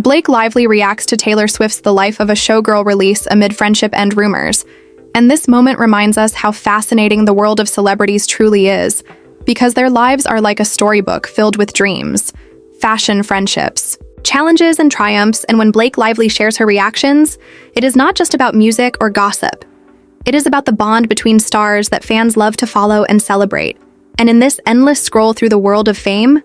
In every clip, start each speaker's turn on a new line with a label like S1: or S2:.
S1: Blake Lively reacts to Taylor Swift's The Life of a Showgirl release amid friendship and rumors. And this moment reminds us how fascinating the world of celebrities truly is, because their lives are like a storybook filled with dreams, fashion, friendships, challenges and triumphs. And when Blake Lively shares her reactions, it is not just about music or gossip. It is about the bond between stars that fans love to follow and celebrate. And in this endless scroll through the world of fame,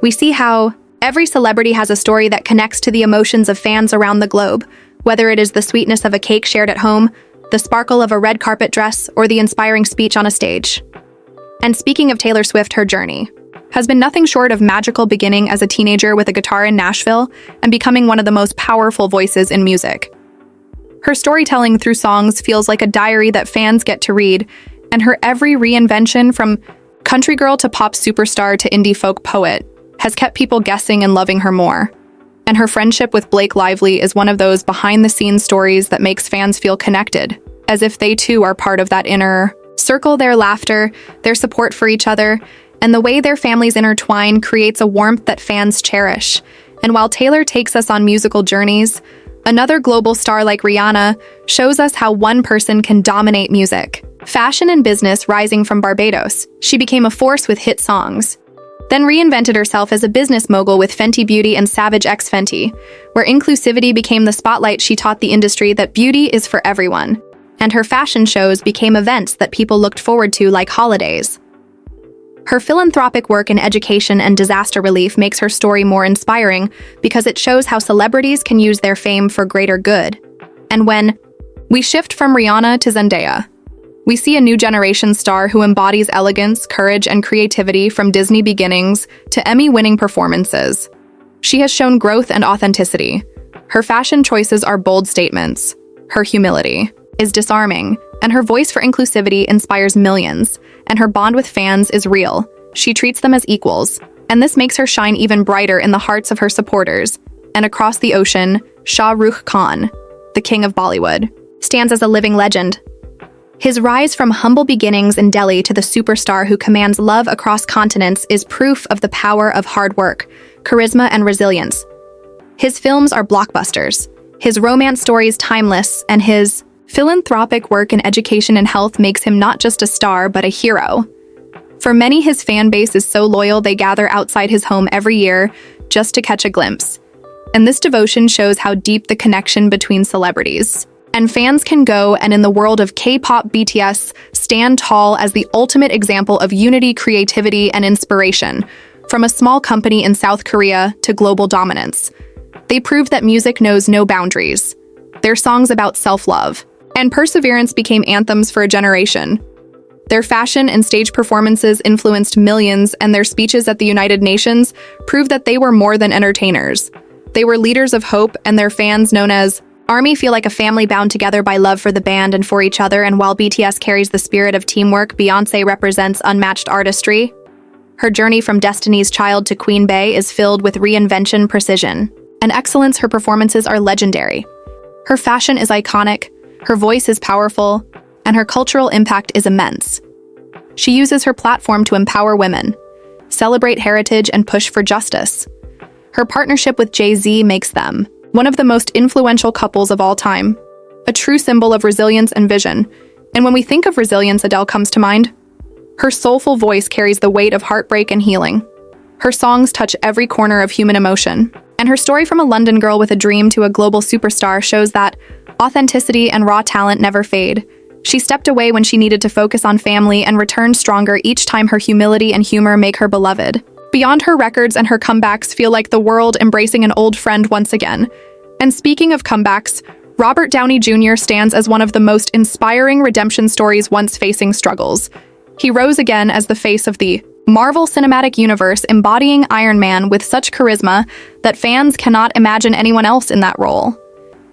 S1: we see how every celebrity has a story that connects to the emotions of fans around the globe, whether it is the sweetness of a cake shared at home, the sparkle of a red carpet dress, or the inspiring speech on a stage. And speaking of Taylor Swift, her journey has been nothing short of magical, beginning as a teenager with a guitar in Nashville and becoming one of the most powerful voices in music. Her storytelling through songs feels like a diary that fans get to read, and her every reinvention from country girl to pop superstar to indie folk poet has kept people guessing and loving her more. And her friendship with Blake Lively is one of those behind-the-scenes stories that makes fans feel connected, as if they too are part of that inner circle. Their laughter, their support for each other, and the way their families intertwine creates a warmth that fans cherish. And while Taylor takes us on musical journeys, another global star like Rihanna shows us how one person can dominate music. Fashion and business. Rising from Barbados, she became a force with hit songs, then reinvented herself as a business mogul with Fenty Beauty and Savage X Fenty, where inclusivity became the spotlight. She taught the industry that beauty is for everyone, and her fashion shows became events that people looked forward to like holidays. Her philanthropic work in education and disaster relief makes her story more inspiring because it shows how celebrities can use their fame for greater good. And when we shift from Rihanna to Zendaya, we see a new generation star who embodies elegance, courage, and creativity. From Disney beginnings to Emmy-winning performances, she has shown growth and authenticity. Her fashion choices are bold statements. Her humility is disarming, and her voice for inclusivity inspires millions. And her bond with fans is real. She treats them as equals, and this makes her shine even brighter in the hearts of her supporters. And across the ocean, Shah Rukh Khan, the king of Bollywood, stands as a living legend. His rise from humble beginnings in Delhi to the superstar who commands love across continents is proof of the power of hard work, charisma, and resilience. His films are blockbusters, his romance stories timeless, and his philanthropic work in education and health makes him not just a star, but a hero. For many, his fan base is so loyal they gather outside his home every year just to catch a glimpse. And this devotion shows how deep the connection between celebrities and fans can go. And in the world of K-pop, BTS stand tall as the ultimate example of unity, creativity, and inspiration. From a small company in South Korea to global dominance, they proved that music knows no boundaries. Their songs about self-love and perseverance became anthems for a generation. Their fashion and stage performances influenced millions, and their speeches at the United Nations proved that they were more than entertainers. They were leaders of hope, and their fans, known as ARMY, feel like a family bound together by love for the band and for each other. And while BTS carries the spirit of teamwork, Beyoncé represents unmatched artistry. Her journey from Destiny's Child to Queen Bey is filled with reinvention, precision, and excellence. Her performances are legendary. Her fashion is iconic, her voice is powerful, and her cultural impact is immense. She uses her platform to empower women, celebrate heritage, and push for justice. Her partnership with Jay-Z makes them one of the most influential couples of all time, a true symbol of resilience and vision. And when we think of resilience, Adele comes to mind. Her soulful voice carries the weight of heartbreak and healing. Her songs touch every corner of human emotion. And her story from a London girl with a dream to a global superstar shows that authenticity and raw talent never fade. She stepped away when she needed to focus on family and returned stronger each time. Her humility and humor make her beloved. Beyond her records and her comebacks feel like the world embracing an old friend once again. And speaking of comebacks, Robert Downey Jr. stands as one of the most inspiring redemption stories once facing struggles. He rose again as the face of the Marvel Cinematic Universe, embodying Iron Man with such charisma that fans cannot imagine anyone else in that role.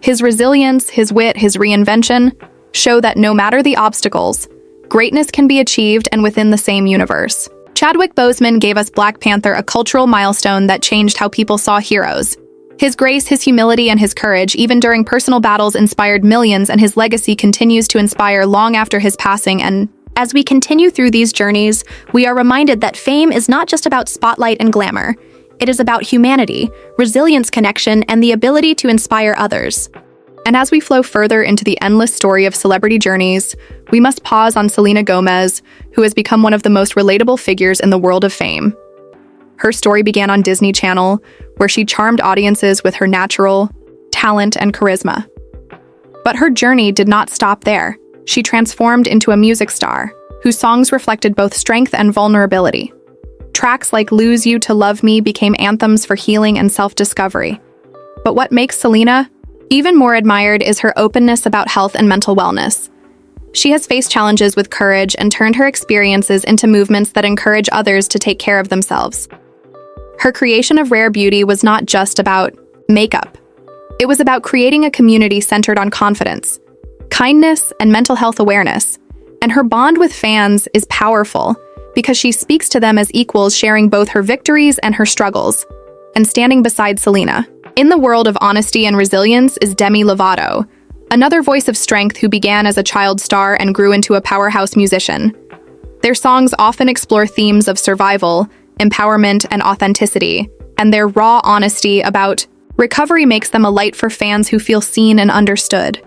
S1: His resilience, his wit, his reinvention show that no matter the obstacles, greatness can be achieved and within the same universe. Chadwick Boseman gave us Black Panther, a cultural milestone that changed how people saw heroes. His grace, his humility, and his courage, even during personal battles, inspired millions, and his legacy continues to inspire long after his passing. And as we continue through these journeys, we are reminded that fame is not just about spotlight and glamour. It is about humanity, resilience, connection, and the ability to inspire others. And as we flow further into the endless story of celebrity journeys, we must pause on Selena Gomez, who has become one of the most relatable figures in the world of fame. Her story began on Disney Channel, where she charmed audiences with her natural talent and charisma. But her journey did not stop there. She transformed into a music star, whose songs reflected both strength and vulnerability. Tracks like Lose You to Love Me became anthems for healing and self-discovery. But what makes Selena even more admired is her openness about health and mental wellness. She has faced challenges with courage and turned her experiences into movements that encourage others to take care of themselves. Her creation of Rare Beauty was not just about makeup. It was about creating a community centered on confidence, kindness, and mental health awareness. And her bond with fans is powerful because she speaks to them as equals, sharing both her victories and her struggles, and standing beside Selena. In the world of honesty and resilience is Demi Lovato, another voice of strength who began as a child star and grew into a powerhouse musician. Their songs often explore themes of survival, empowerment, and authenticity, and their raw honesty about recovery makes them a light for fans who feel seen and understood.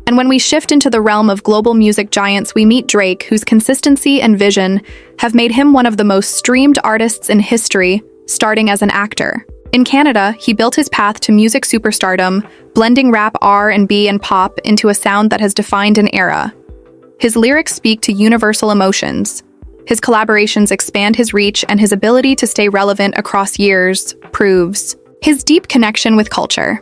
S1: And when we shift into the realm of global music giants, we meet Drake, whose consistency and vision have made him one of the most streamed artists in history, starting as an actor. In Canada, he built his path to music superstardom, blending rap, R&B, and pop into a sound that has defined an era. His lyrics speak to universal emotions. His collaborations expand his reach, and his ability to stay relevant across years proves his deep connection with culture.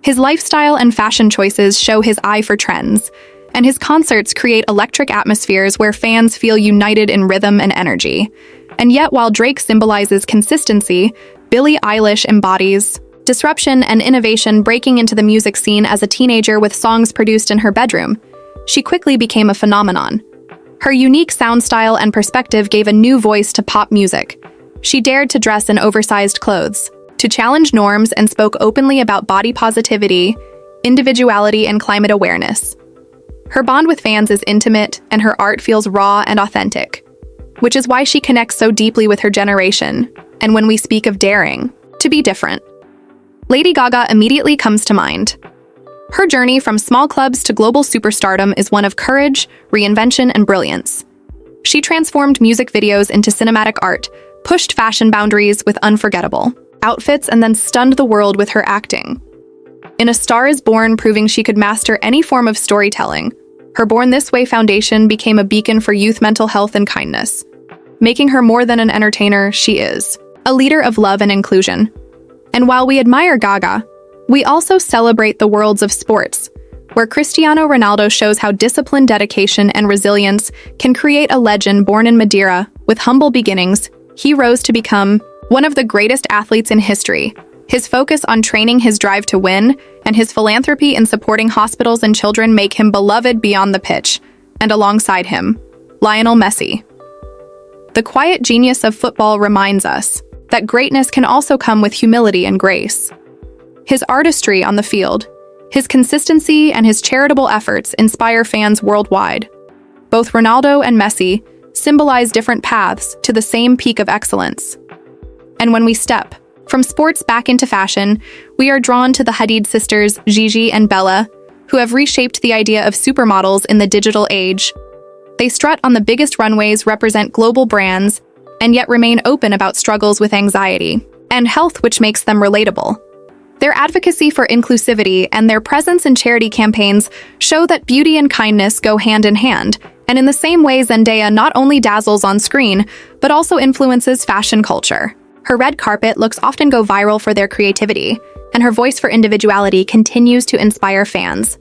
S1: His lifestyle and fashion choices show his eye for trends, and his concerts create electric atmospheres where fans feel united in rhythm and energy. And yet, while Drake symbolizes consistency, Billie Eilish embodies disruption and innovation, breaking into the music scene as a teenager with songs produced in her bedroom. She quickly became a phenomenon. Her unique sound style and perspective gave a new voice to pop music. She dared to dress in oversized clothes, to challenge norms, and spoke openly about body positivity, individuality, and climate awareness. Her bond with fans is intimate, and her art feels raw and authentic, which is why she connects so deeply with her generation. And when we speak of daring to be different, Lady Gaga immediately comes to mind. Her journey from small clubs to global superstardom is one of courage, reinvention, and brilliance. She transformed music videos into cinematic art, pushed fashion boundaries with unforgettable outfits, and then stunned the world with her acting. In A Star Is Born, proving she could master any form of storytelling, her Born This Way foundation became a beacon for youth mental health and kindness. Making her more than an entertainer, she is a leader of love and inclusion. And while we admire Gaga, we also celebrate the worlds of sports, where Cristiano Ronaldo shows how discipline, dedication, and resilience can create a legend. Born in Madeira, with humble beginnings, he rose to become one of the greatest athletes in history. His focus on training, his drive to win, and his philanthropy in supporting hospitals and children make him beloved beyond the pitch. And alongside him, Lionel Messi. The quiet genius of football reminds us that greatness can also come with humility and grace. His artistry on the field, his consistency, and his charitable efforts inspire fans worldwide. Both Ronaldo and Messi symbolize different paths to the same peak of excellence. And when we step from sports back into fashion, we are drawn to the Hadid sisters, Gigi and Bella, who have reshaped the idea of supermodels in the digital age. They strut on the biggest runways, represent global brands, and yet remain open about struggles with anxiety and health, which makes them relatable. Their advocacy for inclusivity and their presence in charity campaigns show that beauty and kindness go hand in hand. And in the same way, Zendaya not only dazzles on screen, but also influences fashion culture. Her red carpet looks often go viral for their creativity, and her voice for individuality continues to inspire fans.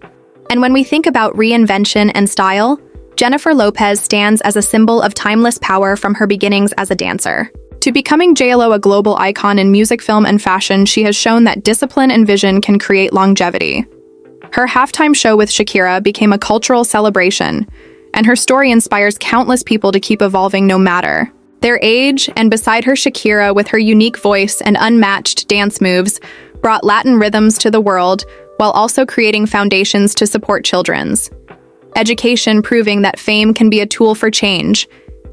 S1: And when we think about reinvention and style, Jennifer Lopez stands as a symbol of timeless power from her beginnings as a dancer. To becoming JLo a global icon in music, film, and fashion, she has shown that discipline and vision can create longevity. Her halftime show with Shakira became a cultural celebration, and her story inspires countless people to keep evolving no matter their age. And beside her, Shakira, with her unique voice and unmatched dance moves, brought Latin rhythms to the world while also creating foundations to support children's education, proving that fame can be a tool for change.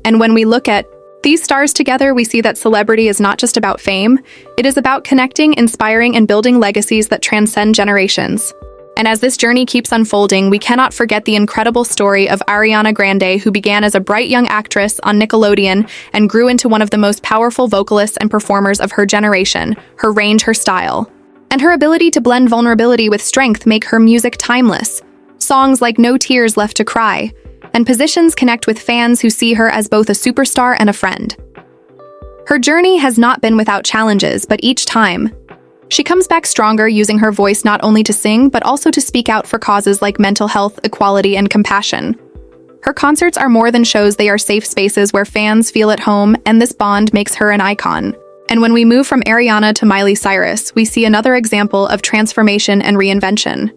S1: And when we look at These stars together, we see that celebrity is not just about fame, it is about connecting, inspiring, and building legacies that transcend generations. And as this journey keeps unfolding, we cannot forget the incredible story of Ariana Grande, who began as a bright young actress on Nickelodeon and grew into one of the most powerful vocalists and performers of her generation. Her range, her style, and her ability to blend vulnerability with strength make her music timeless. Songs like No Tears Left to Cry and Positions connect with fans who see her as both a superstar and a friend. Her journey has not been without challenges, but each time, she comes back stronger, using her voice not only to sing, but also to speak out for causes like mental health, equality, and compassion. Her concerts are more than shows, they are safe spaces where fans feel at home, and this bond makes her an icon. And when we move from Ariana to Miley Cyrus, we see another example of transformation and reinvention.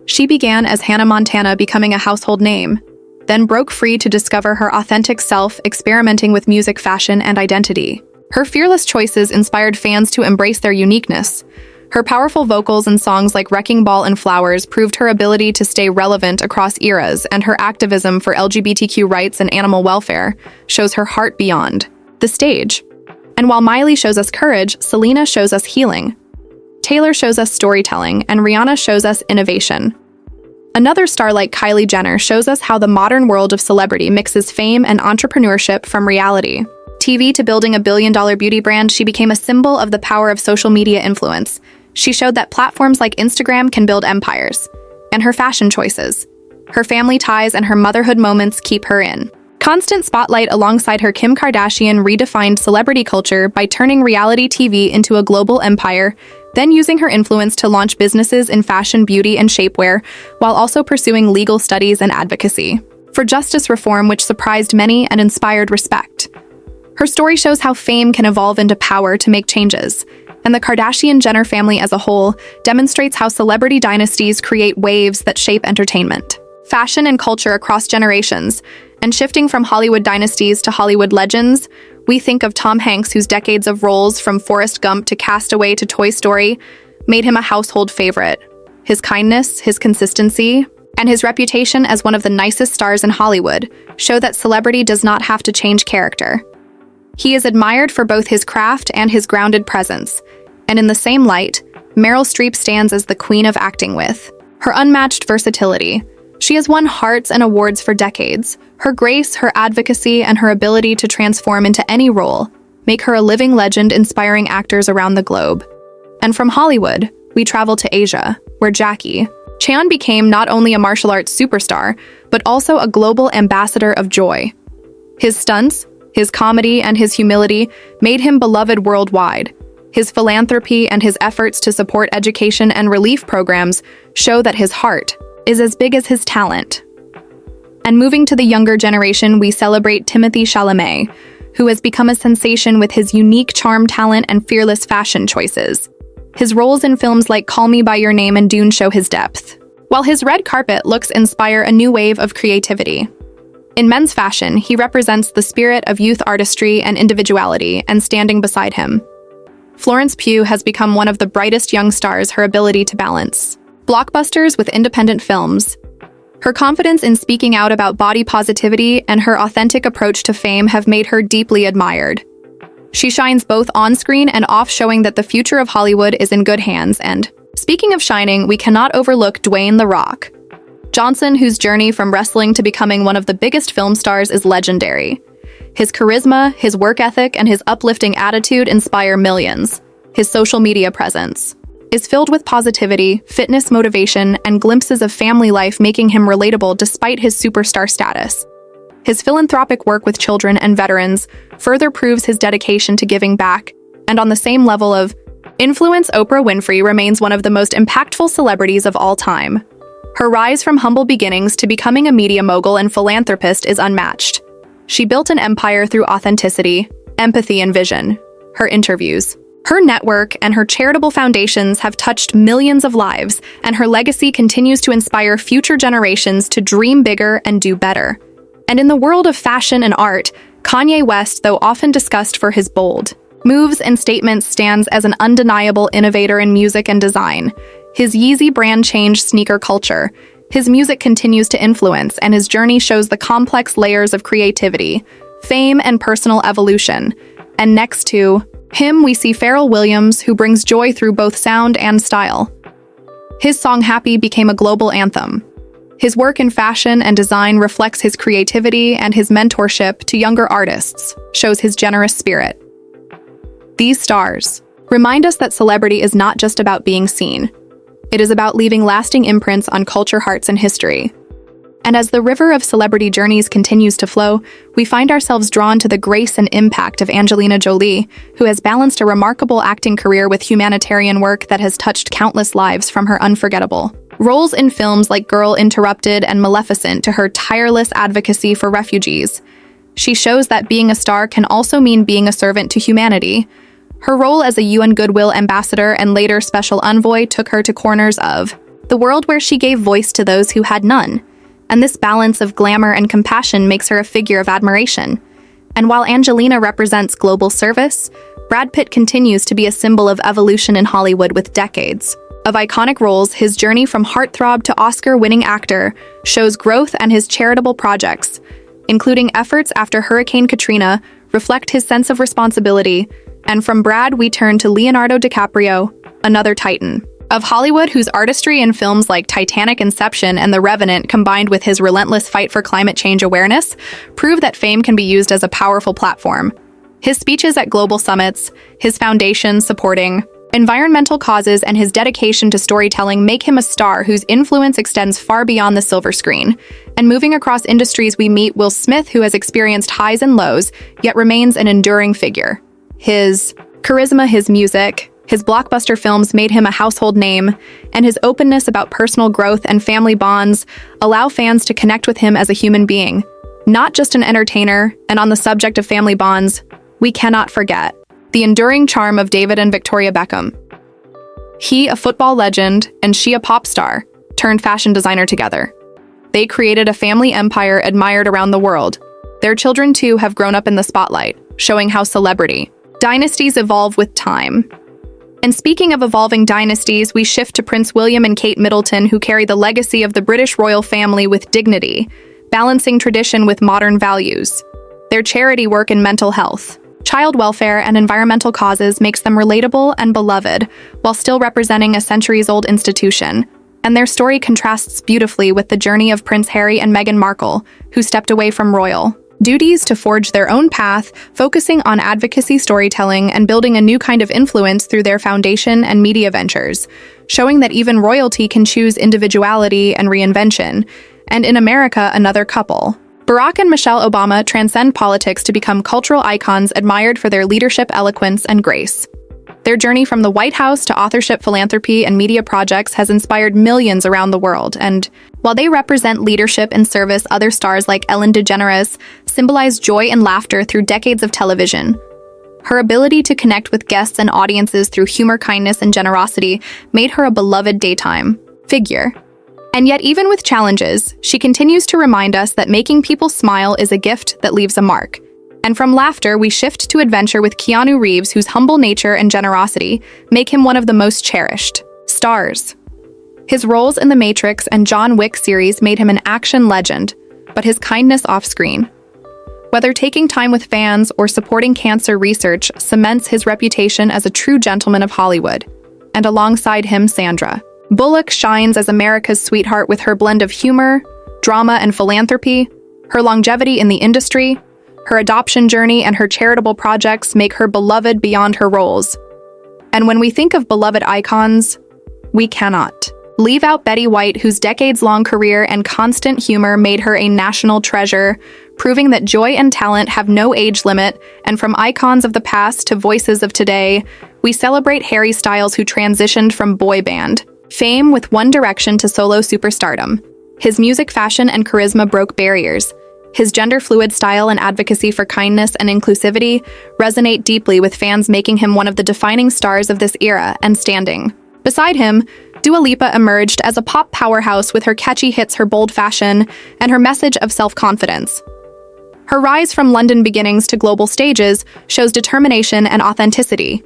S1: She began as Hannah Montana, becoming a household name, then broke free to discover her authentic self, experimenting with music, fashion, and identity. Her fearless choices inspired fans to embrace their uniqueness. Her powerful vocals and songs like Wrecking Ball and Flowers proved her ability to stay relevant across eras, and her activism for LGBTQ rights and animal welfare shows her heart beyond the stage. And while Miley shows us courage, Selena shows us healing. Taylor shows us storytelling, and Rihanna shows us innovation. Another star like Kylie Jenner shows us how the modern world of celebrity mixes fame and entrepreneurship from reality TV to building a billion-dollar beauty brand. She became a symbol of the power of social media influence. She showed that platforms like Instagram can build empires. And her fashion choices, her family ties, and her motherhood moments keep her in constant spotlight. Alongside her, Kim Kardashian redefined celebrity culture by turning reality TV into a global empire, then using her influence to launch businesses in fashion, beauty, and shapewear, while also pursuing legal studies and advocacy for justice reform, which surprised many and inspired respect. Her story shows how fame can evolve into power to make changes, and the Kardashian-Jenner family as a whole demonstrates how celebrity dynasties create waves that shape entertainment, fashion, and culture across generations. And shifting from Hollywood dynasties to Hollywood legends, we think of Tom Hanks, whose decades of roles from Forrest Gump to Castaway to Toy Story made him a household favorite. His kindness, his consistency, and his reputation as one of the nicest stars in Hollywood show that celebrity does not have to change character. He is admired for both his craft and his grounded presence. And in the same light, Meryl Streep stands as the queen of acting with her unmatched versatility. She has won hearts and awards for decades. Her grace, her advocacy, and her ability to transform into any role make her a living legend, inspiring actors around the globe. And from Hollywood, we travel to Asia, where Jackie Chan became not only a martial arts superstar, but also a global ambassador of joy. His stunts, his comedy, and his humility made him beloved worldwide. His philanthropy and his efforts to support education and relief programs show that his heart is as big as his talent. And moving to the younger generation, we celebrate Timothée Chalamet, who has become a sensation with his unique charm, talent, and fearless fashion choices. His roles in films like Call Me By Your Name and Dune show his depth, while his red carpet looks inspire a new wave of creativity. In men's fashion, he represents the spirit of youth, artistry, and individuality, and standing beside him, Florence Pugh has become one of the brightest young stars. Her ability to balance blockbusters with independent films, her confidence in speaking out about body positivity, and her authentic approach to fame have made her deeply admired. She shines both on-screen and off, showing that the future of Hollywood is in good hands. And speaking of shining, we cannot overlook Dwayne "The Rock" Johnson, whose journey from wrestling to becoming one of the biggest film stars is legendary. His charisma, his work ethic, and his uplifting attitude inspire millions. His social media presence is filled with positivity, fitness motivation, and glimpses of family life, making him relatable despite his superstar status. His philanthropic work with children and veterans further proves his dedication to giving back. And on the same level of influence, Oprah Winfrey remains one of the most impactful celebrities of all time. Her rise from humble beginnings to becoming a media mogul and philanthropist is unmatched. She built an empire through authenticity, empathy, and vision. Her interviews, her network, and her charitable foundations have touched millions of lives, and her legacy continues to inspire future generations to dream bigger and do better. And in the world of fashion and art, Kanye West, though often discussed for his bold moves and statements, stands as an undeniable innovator in music and design. His Yeezy brand changed sneaker culture. His music continues to influence, and his journey shows the complex layers of creativity, fame and personal evolution. And next to him, we see Pharrell Williams, who brings joy through both sound and style. His song Happy became a global anthem. His work in fashion and design reflects his creativity, and his mentorship to younger artists shows his generous spirit. These stars remind us that celebrity is not just about being seen. It is about leaving lasting imprints on culture, hearts, and history. And as the river of celebrity journeys continues to flow, we find ourselves drawn to the grace and impact of Angelina Jolie, who has balanced a remarkable acting career with humanitarian work that has touched countless lives, from her unforgettable roles in films like Girl Interrupted and Maleficent to her tireless advocacy for refugees. She shows that being a star can also mean being a servant to humanity. Her role as a UN Goodwill ambassador and later special envoy took her to corners of the world where she gave voice to those who had none. And this balance of glamour and compassion makes her a figure of admiration. And while Angelina represents global service, Brad Pitt continues to be a symbol of evolution in Hollywood. With decades of iconic roles, his journey from heartthrob to Oscar-winning actor shows growth, and his charitable projects, including efforts after Hurricane Katrina, reflect his sense of responsibility. And from Brad, we turn to Leonardo DiCaprio, another titan of Hollywood whose artistry in films like Titanic, Inception, and The Revenant, combined with his relentless fight for climate change awareness, prove that fame can be used as a powerful platform. His speeches at global summits, his foundation supporting environmental causes, and his dedication to storytelling make him a star whose influence extends far beyond the silver screen. And moving across industries, we meet Will Smith, who has experienced highs and lows, yet remains an enduring figure. His charisma, his music, his blockbuster films made him a household name, and his openness about personal growth and family bonds allow fans to connect with him as a human being, not just an entertainer. And on the subject of family bonds, we cannot forget the enduring charm of David and Victoria Beckham. He, a football legend, and she, a pop star, turned fashion designer together. They created a family empire admired around the world. Their children, too, have grown up in the spotlight, showing how celebrity dynasties evolve with time. And speaking of evolving dynasties, we shift to Prince William and Kate Middleton, who carry the legacy of the British royal family with dignity, balancing tradition with modern values. Their charity work in mental health, child welfare, and environmental causes makes them relatable and beloved, while still representing a centuries-old institution. And their story contrasts beautifully with the journey of Prince Harry and Meghan Markle, who stepped away from royal duties to forge their own path, focusing on advocacy, storytelling, and building a new kind of influence through their foundation and media ventures, showing that even royalty can choose individuality and reinvention. And in America, another couple, Barack and Michelle Obama, transcend politics to become cultural icons admired for their leadership, eloquence, and grace. Their journey from the White House to authorship, philanthropy, and media projects has inspired millions around the world. And while they represent leadership and service, other stars like Ellen DeGeneres symbolize joy and laughter through decades of television. Her ability to connect with guests and audiences through humor, kindness, and generosity made her a beloved daytime figure. And yet, even with challenges, she continues to remind us that making people smile is a gift that leaves a mark. And from laughter, we shift to adventure with Keanu Reeves, whose humble nature and generosity make him one of the most cherished stars. His roles in The Matrix and John Wick series made him an action legend, but his kindness off-screen, whether taking time with fans or supporting cancer research, cements his reputation as a true gentleman of Hollywood. And alongside him, Sandra Bullock shines as America's sweetheart with her blend of humor, drama, and philanthropy. Her longevity in the industry, her adoption journey, and her charitable projects make her beloved beyond her roles. And when we think of beloved icons, we cannot leave out Betty White, whose decades-long career and constant humor made her a national treasure, proving that joy and talent have no age limit. And from icons of the past to voices of today, we celebrate Harry Styles, who transitioned from boy band fame with One Direction to solo superstardom. His music, fashion, and charisma broke barriers. His gender-fluid style and advocacy for kindness and inclusivity resonate deeply with fans, making him one of the defining stars of this era. And standing beside him, Dua Lipa emerged as a pop powerhouse with her catchy hits, her bold fashion, and her message of self-confidence. Her rise from London beginnings to global stages shows determination and authenticity.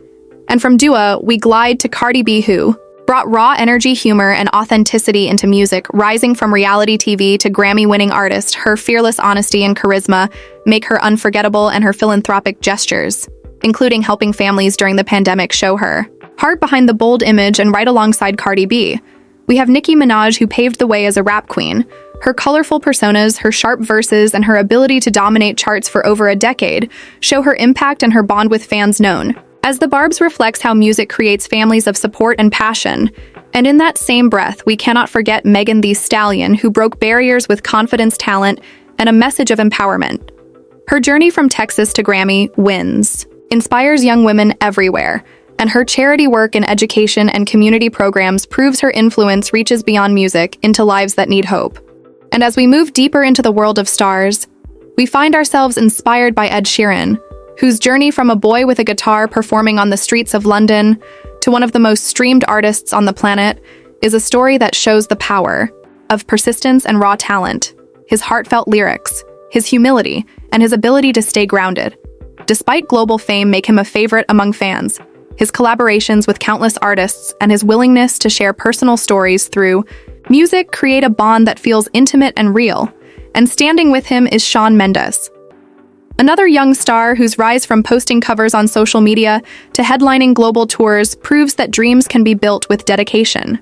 S1: And from Dua, we glide to Cardi B, who brought raw energy, humor, and authenticity into music. Rising from reality TV to Grammy-winning artist, her fearless honesty and charisma make her unforgettable, and her philanthropic gestures, including helping families during the pandemic, show her heart behind the bold image. And right alongside Cardi B, we have Nicki Minaj, who paved the way as a rap queen. Her colorful personas, her sharp verses, and her ability to dominate charts for over a decade show her impact and her bond with fans known as the Barbs reflects how music creates families of support and passion. And in that same breath, we cannot forget Megan Thee Stallion, who broke barriers with confidence, talent, and a message of empowerment. Her journey from Texas to Grammy wins inspires young women everywhere, and her charity work in education and community programs proves her influence reaches beyond music into lives that need hope. And as we move deeper into the world of stars, we find ourselves inspired by Ed Sheeran, whose journey from a boy with a guitar performing on the streets of London to one of the most streamed artists on the planet is a story that shows the power of persistence and raw talent, his heartfelt lyrics, his humility, and his ability to stay grounded. Despite global fame make him a favorite among fans, his collaborations with countless artists and his willingness to share personal stories through music create a bond that feels intimate and real. And standing with him is Shawn Mendes, another young star whose rise from posting covers on social media to headlining global tours proves that dreams can be built with dedication.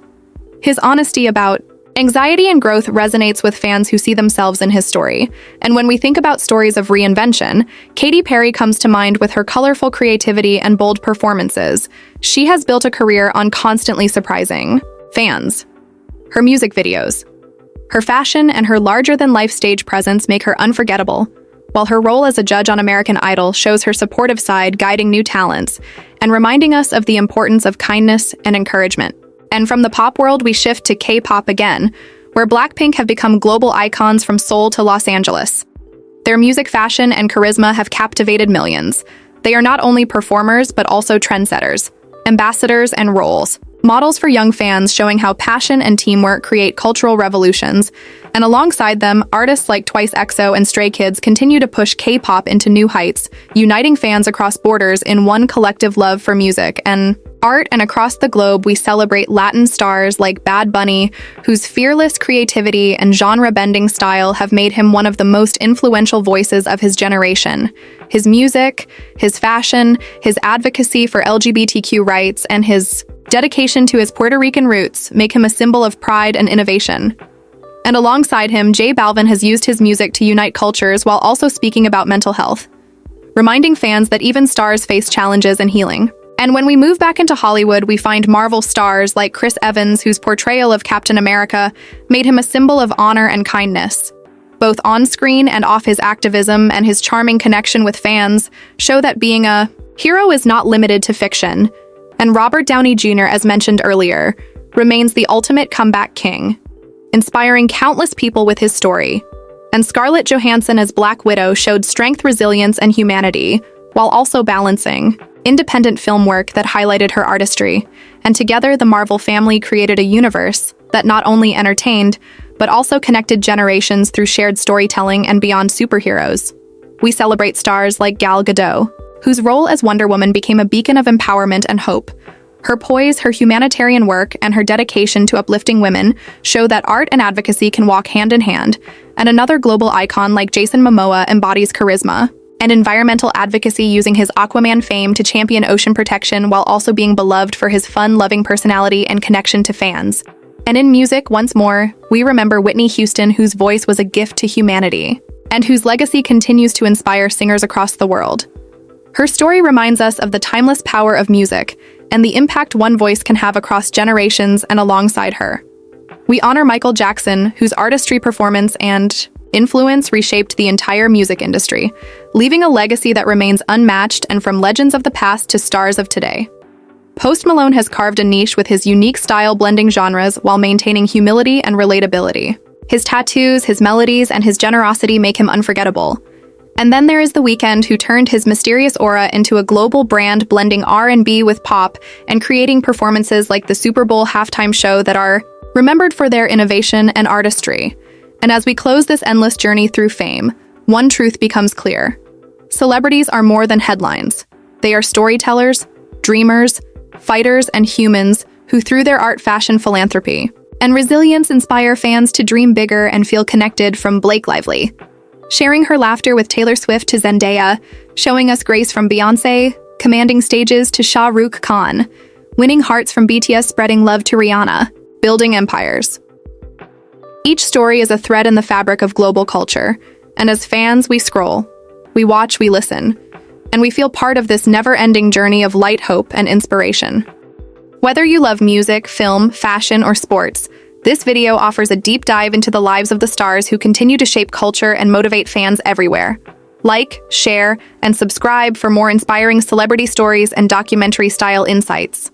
S1: His honesty about anxiety and growth resonates with fans who see themselves in his story. And when we think about stories of reinvention, Katy Perry comes to mind with her colorful creativity and bold performances. She has built a career on constantly surprising fans. Her music videos, her fashion, and her larger-than-life stage presence make her unforgettable, while her role as a judge on American Idol shows her supportive side, guiding new talents and reminding us of the importance of kindness and encouragement. And from the pop world, we shift to K-pop again, where Blackpink have become global icons from Seoul to Los Angeles. Their music, fashion, and charisma have captivated millions. They are not only performers, but also trendsetters, ambassadors, and roles models for young fans, showing how passion and teamwork create cultural revolutions. And alongside them, artists like Twice EXO and Stray Kids continue to push K-pop into new heights, uniting fans across borders in one collective love for music and art. And across the globe, we celebrate Latin stars like Bad Bunny, whose fearless creativity and genre-bending style have made him one of the most influential voices of his generation. His music, his fashion, his advocacy for LGBTQ rights, and his dedication to his Puerto Rican roots make him a symbol of pride and innovation. And alongside him, J Balvin has used his music to unite cultures while also speaking about mental health, reminding fans that even stars face challenges and healing. And when we move back into Hollywood, we find Marvel stars like Chris Evans, whose portrayal of Captain America made him a symbol of honor and kindness. Both on screen and off, his activism and his charming connection with fans show that being a hero is not limited to fiction. And Robert Downey Jr., as mentioned earlier, remains the ultimate comeback king, inspiring countless people with his story. And Scarlett Johansson as Black Widow showed strength, resilience, and humanity, while also balancing independent film work that highlighted her artistry. And together, the Marvel family created a universe that not only entertained, but also connected generations through shared storytelling and beyond superheroes. We celebrate stars like Gal Gadot, whose role as Wonder Woman became a beacon of empowerment and hope. Her poise, her humanitarian work, and her dedication to uplifting women show that art and advocacy can walk hand in hand. And another global icon like Jason Momoa embodies charisma and environmental advocacy, using his Aquaman fame to champion ocean protection while also being beloved for his fun-loving personality and connection to fans. And in music, once more, we remember Whitney Houston, whose voice was a gift to humanity, and whose legacy continues to inspire singers across the world. Her story reminds us of the timeless power of music and the impact one voice can have across generations. And alongside her, we honor Michael Jackson, whose artistry, performance, and influence reshaped the entire music industry, leaving a legacy that remains unmatched. And from legends of the past to stars of today, Post Malone has carved a niche with his unique style, blending genres while maintaining humility and relatability. His tattoos, his melodies, and his generosity make him unforgettable. And then there is The Weeknd, who turned his mysterious aura into a global brand, blending R&B with pop and creating performances like the Super Bowl halftime show that are remembered for their innovation and artistry. And as we close this endless journey through fame, one truth becomes clear. Celebrities are more than headlines. They are storytellers, dreamers, fighters, and humans who through their art fashion philanthropy. And resilience inspire fans to dream bigger and feel connected from Blake Lively. Sharing her laughter with Taylor Swift to Zendaya, showing us grace from Beyoncé, commanding stages to Shah Rukh Khan, winning hearts from BTS, spreading love to Rihanna, building empires. Each story is a thread in the fabric of global culture, and as fans, we scroll, we watch, we listen, and we feel part of this never-ending journey of light, hope, and inspiration. Whether you love music, film, fashion, or sports, this video offers a deep dive into the lives of the stars who continue to shape culture and motivate fans everywhere. Like, share, and subscribe for more inspiring celebrity stories and documentary-style insights.